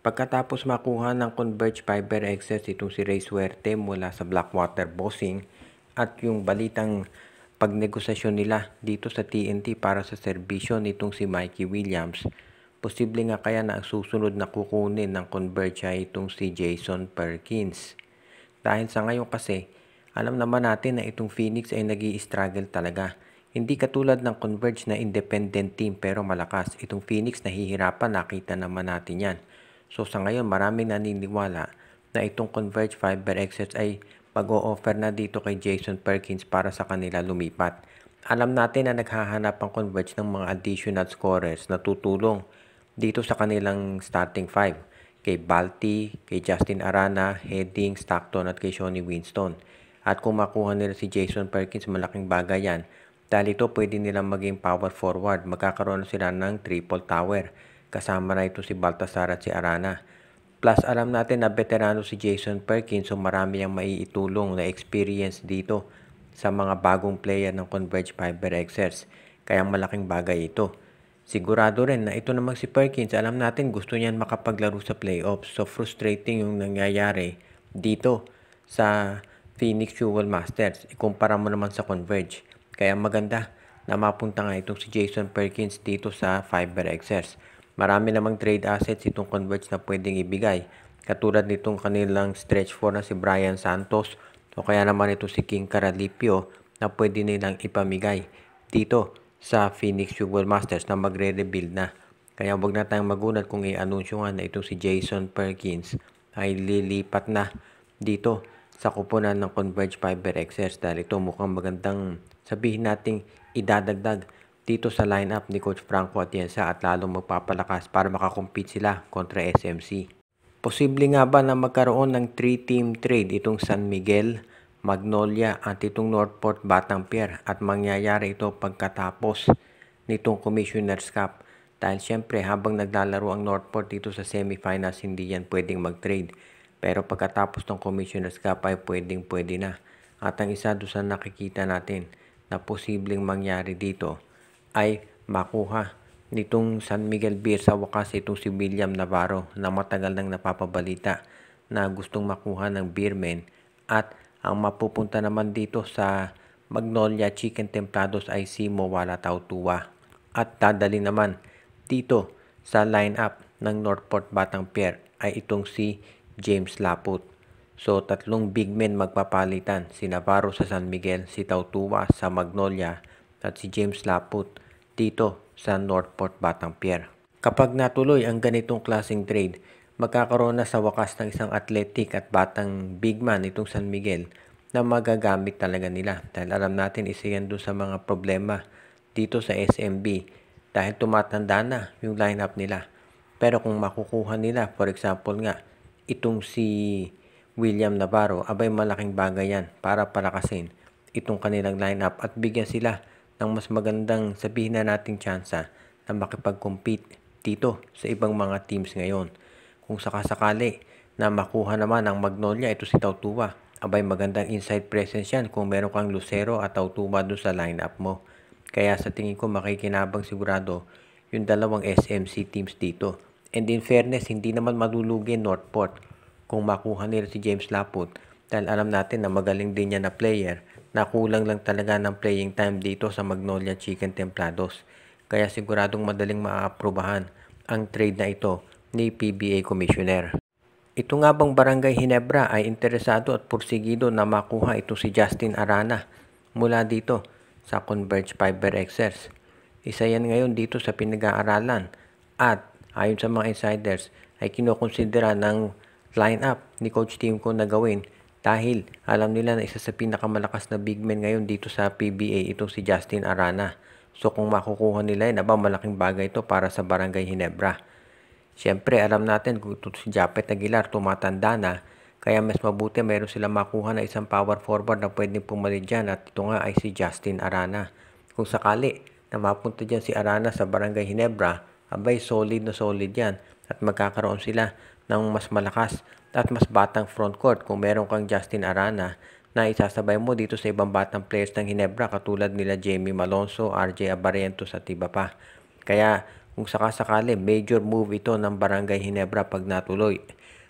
Pagkatapos makuha ng Converge Fiber Excess itong si Ray Suerte mula sa Blackwater Bossing at yung balitang pagnegosasyon nila dito sa TNT para sa serbisyo nitong si Mikey Williams, posible nga kaya na ang susunod na kukunin ng Converge ay itong si Jason Perkins. Dahil sa ngayon kasi, alam naman natin na itong Phoenix ay nag-i-struggle talaga. Hindi katulad ng Converge na independent team pero malakas. Itong Phoenix nahihirapan, nakita naman natin yan. So sa ngayon maraming naniniwala na itong Converge Fiber Excess ay mag-o-offer na dito kay Jason Perkins para sa kanila lumipat. Alam natin na naghahanap ang Converge ng mga additional scorers na tutulong dito sa kanilang starting five. Kay Balti, kay Justin Arana, Heading, Stockton at kay Shawnee Winston. At kung makuha nila si Jason Perkins, malaking bagay yan. Dahil ito pwede nilang maging power forward. Magkakaroon sila ng triple tower. Kasama na ito si Baltasar at si Arana. Plus alam natin na veterano si Jason Perkins, so marami ang maiitulong na experience dito sa mga bagong player ng Converge Fiber Excess. Kaya malaking bagay ito. Sigurado rin na ito namang si Perkins, alam natin gusto niyan makapaglaro sa playoffs. So frustrating yung nangyayari dito sa Phoenix Jewel Masters. Ikumpara mo naman sa Converge. Kaya maganda na mapunta nga itong si Jason Perkins dito sa Fiber Excess. Marami namang trade assets itong Converge na pwedeng ibigay. Katulad nitong kanilang stretch 4 na si Brian Santos o kaya naman ito si King Caralipio na pwede nilang ipamigay dito sa Phoenix Jewel Masters na magre-rebuild na. Kaya wag na tayong magulat kung i-anunsyo nga na itong si Jason Perkins ay lilipat na dito sa kupunan ng Converge Fiber Excess dahil ito mukhang magandang sabihin nating idadagdag dito sa lineup ni Coach Franco Atienza at lalong magpapalakas para makakompete sila kontra SMC. Posible nga ba na magkaroon ng 3-team trade itong San Miguel, Magnolia at itong Northport Batangpier at mangyayari ito pagkatapos nitong Commissioner's Cup? Dahil syempre habang naglalaro ang Northport dito sa semifinals hindi yan pwedeng mag-trade. Pero pagkatapos ng Commissioner's Cup ay pwede na. At ang isa doon sa nakikita natin na posibleng mangyari dito ay makuha nitong San Miguel Beer sa wakas itong si William Navarro na matagal nang napapabalita na gustong makuha ng Beermen at ang mapupunta naman dito sa Magnolia Chicken Templados ay si Mowala Tautua at dadali naman dito sa lineup ng Northport Batangpier ay itong si James Laput. So tatlong big men magpapalitan, si Navarro sa San Miguel, si Tautua sa Magnolia at si James Laput dito sa Northport Batangpier. Kapag natuloy ang ganitong klaseng trade, magkakaroon na sa wakas ng isang athletic at batang big man itong San Miguel na magagamit talaga nila. Dahil alam natin isa yan doon sa mga problema dito sa SMB dahil tumatanda na yung lineup nila. Pero kung makukuha nila, for example nga, itong si William Navarro, abay malaking bagay yan para palakasin itong kanilang lineup at bigyan sila ng mas magandang sabihin na nating tsansa na makipag-compete dito sa ibang mga teams ngayon. Kung sakasakali na makuha naman ang Magnolia, ito si Tautua, abay magandang inside presence yan kung meron kang Lucero at Tautua doon sa lineup mo. Kaya sa tingin ko makikinabang sigurado yung dalawang SMC teams dito. And in fairness, hindi naman malulugi Northport kung makuha nila si James Laput dahil alam natin na magaling din niya na player na kulang lang talaga ng playing time dito sa Magnolia Chicken Templados. Kaya siguradong madaling maaaprobahan ang trade na ito ni PBA Commissioner. Ito nga bang Barangay Ginebra ay interesado at pursigido na makuha ito si Justin Arana mula dito sa Converge Fiber Excess. Isa yan ngayon dito sa pinag-aaralan at ayon sa mga insiders ay kinukonsidera ng lineup ni Coach Timco na gawin dahil alam nila na isa sa pinakamalakas na big man ngayon dito sa PBA itong si Justin Arana. So kung makukuha nila yun, malaking bagay ito para sa Barangay Ginebra. Siyempre alam natin kung ito si Japet Aguilar tumatanda na, kaya mas mabuti mayroon silang makuha na isang power forward na pwedeng pumalit dyan at ito nga ay si Justin Arana. Kung sakali na mapunta dyan si Arana sa Barangay Ginebra, abay solid na solid yan at magkakaroon sila ng mas malakas at mas batang frontcourt kung meron kang Justin Arana na isasabay mo dito sa ibang batang players ng Ginebra katulad nila Jamie Malonzo, RJ Abarientos at iba pa. Kaya Kung sakasakali, major move ito ng Barangay Ginebra pag natuloy.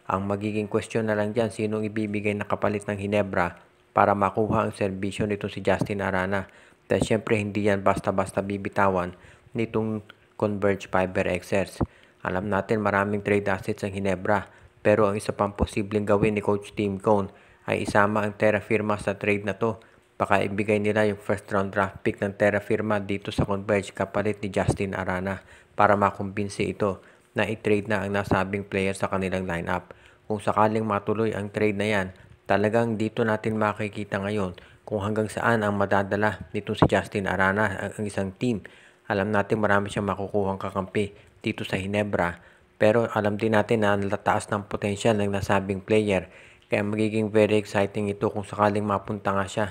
Ang magiging question na lang dyan, sinong ibibigay na kapalit ng Ginebra para makuha ang serbisyo nito si Justin Arana. Dahil syempre hindi yan basta-basta bibitawan nitong Converge Fiber Xers. Alam natin maraming trade assets ang Ginebra, pero ang isa pang posibleng gawin ni Coach Tim Cone ay isama ang Terra Firma sa trade na to. Baka ibigay nila yung first round draft pick ng Terra Firma dito sa Converge kapalit ni Justin Arana para makumbinsi ito na i-trade na ang nasabing player sa kanilang lineup. Kung sakaling matuloy ang trade na yan, talagang dito natin makikita ngayon kung hanggang saan ang madadala nito si Justin Arana ang isang team. Alam natin marami siyang makukuhang kakampi dito sa Ginebra, pero alam din natin na nalataas ng potensyal ng nasabing player. Kaya magiging very exciting ito kung sakaling mapunta nga siya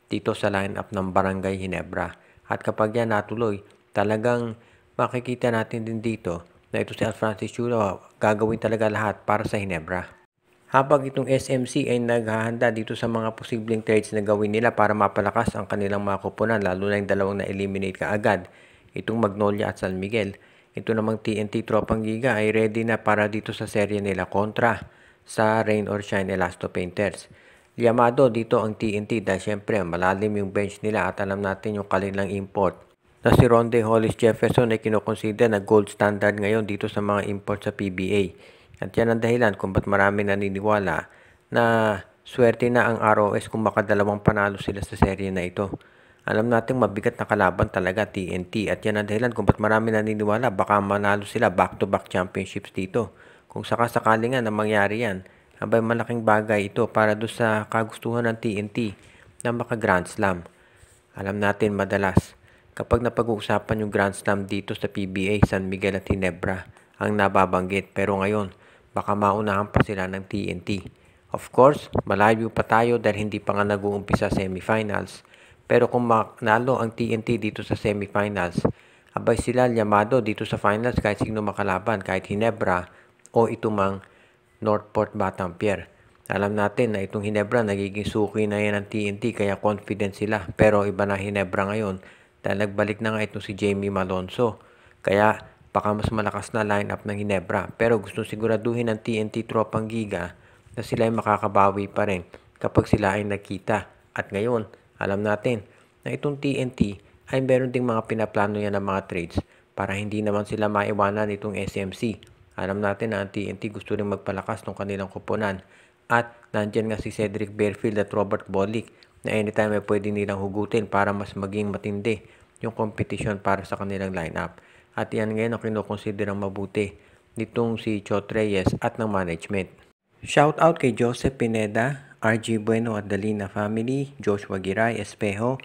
dito sa lineup ng Barangay Ginebra. At kapag yan natuloy, talagang makikita natin din dito na ito si Alfrancis Chulo gagawin talaga lahat para sa Ginebra. Habang itong SMC ay naghahanda dito sa mga posibleng trades na gawin nila para mapalakas ang kanilang mga kupunan, lalo na yung dalawang na-eliminate kaagad, itong Magnolia at San Miguel. Ito namang TNT Tropang Giga ay ready na para dito sa serye nila kontra sa Rain or Shine Elasto Painters. Llamado dito ang TNT dahil syempre malalim yung bench nila at alam natin yung kanilang import na si Ronde Hollis Jefferson ay kinukonsider na gold standard ngayon dito sa mga import sa PBA. At yan ang dahilan kung ba't marami naniniwala na swerte na ang ROS kung makadalawang panalo sila sa serye na ito. Alam natin mabigat na kalaban talaga TNT at yan ang dahilan kung ba't marami naniniwala baka manalo sila back-to-back championships dito. Kung sakasakali nga na mangyari yan, abay malaking bagay ito para doon sa kagustuhan ng TNT na maka-Grand Slam. Alam natin madalas, kapag napag-uusapan yung Grand Slam dito sa PBA, San Miguel at Ginebra ang nababanggit. Pero ngayon, baka maunahan pa sila ng TNT. Of course, malayo pa tayo dahil hindi pa nga nag-uumpisa semifinals. Pero kung manalo ang TNT dito sa semifinals, abay sila llamado dito sa finals kahit sino makalaban, kahit Ginebra o itumang Northport Batampier. Alam natin na itong Ginebra nagiging suki na yan ng TNT kaya confident sila. Pero iba na Ginebra ngayon dahil nagbalik na nga itong si Jamie Malonzo. Kaya baka mas malakas na lineup ng Ginebra. Pero gusto siguraduhin ng TNT Tropang Giga na sila ay makakabawi pa rin kapag sila ay nagkita. At ngayon, alam natin na itong TNT ay meron ding mga pinaplano yan ng mga trades para hindi naman sila maiwanan itong SMC. Alam natin na ang TNT gusto rin magpalakas ng kanilang kuponan. At nandyan nga si Cedric Bearfield at Robert Bolick na anytime ay pwede nilang hugutin para mas maging matindi yung competition para sa kanilang lineup. At yan ngayon ang kinukonsiderang mabuti nitong si Chot Reyes at ng management. Shout out kay Joseph Pineda, RG Bueno at Dalina family, Joshua Giray Espejo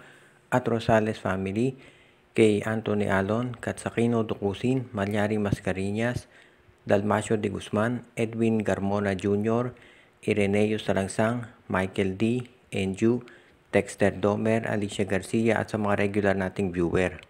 at Rosales family, kay Anthony Alon, Katsakino Dukusin, Malyari Mascarinas, Dalmacio de Guzman, Edwin Garmona Jr., Ireneo Salangsang, Michael D., Enju, Dexter Domer, Alicia Garcia at sa mga regular nating viewer.